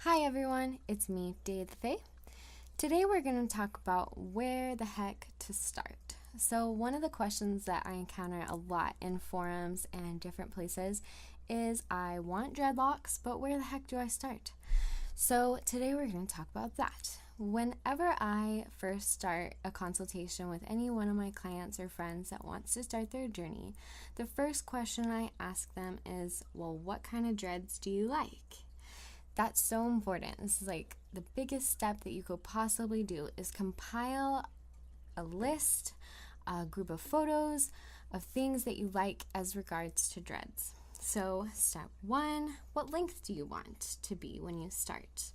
Hi everyone, it's me, Day the Fae. Today we're going to talk about where the heck to start. So one of the questions that I encounter a lot in forums and different places is I want dreadlocks, but where the heck do I start? So today we're going to talk about that. Whenever I first start a consultation with any one of my clients or friends that wants to start their journey, the first question I ask them is, well, what kind of dreads do you like? That's so important. This is like the biggest step that you could possibly do is compile a list, a group of photos of things that you like as regards to dreads. So step one, what length do you want to be when you start?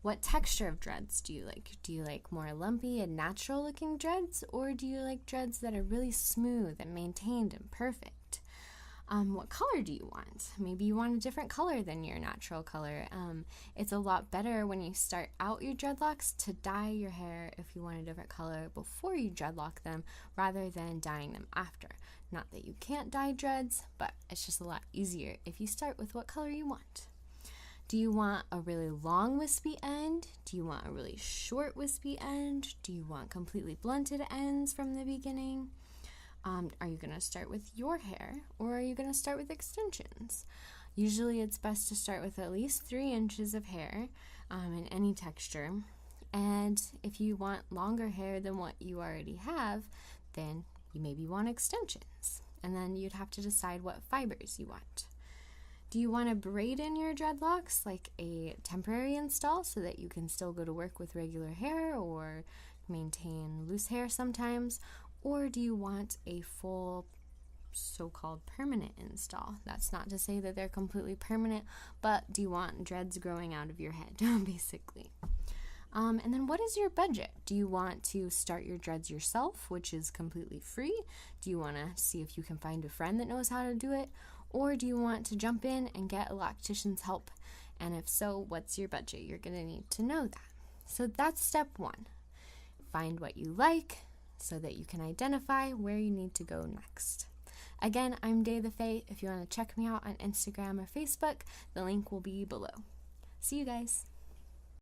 What texture of dreads do you like? Do you like more lumpy and natural looking dreads, or do you like dreads that are really smooth and maintained and perfect? What color do you want? Maybe you want a different color than your natural color. It's a lot better when you start out your dreadlocks to dye your hair if you want a different color before you dreadlock them rather than dyeing them after. Not that you can't dye dreads, but it's just a lot easier if you start with what color you want. Do you want a really long wispy end? Do you want a really short wispy end? Do you want completely blunted ends from the beginning? Are you going to start with your hair, or are you going to start with extensions? Usually it's best to start with at least 3 inches of hair in any texture. And if you want longer hair than what you already have, then you maybe want extensions. And then you'd have to decide what fibers you want. Do you want to braid in your dreadlocks, like a temporary install so that you can still go to work with regular hair or maintain loose hair sometimes? Or do you want a full so-called permanent install? That's not to say that they're completely permanent, but do you want dreads growing out of your head, basically? And then what is your budget? Do you want to start your dreads yourself, which is completely free? Do you want to see if you can find a friend that knows how to do it? Or do you want to jump in and get a loctician's help? And if so, what's your budget? You're going to need to know that. So that's step one. Find what you like so that you can identify where you need to go next. Again, I'm Day the Fae. If you want to check me out on Instagram or Facebook, the link will be below. See you guys.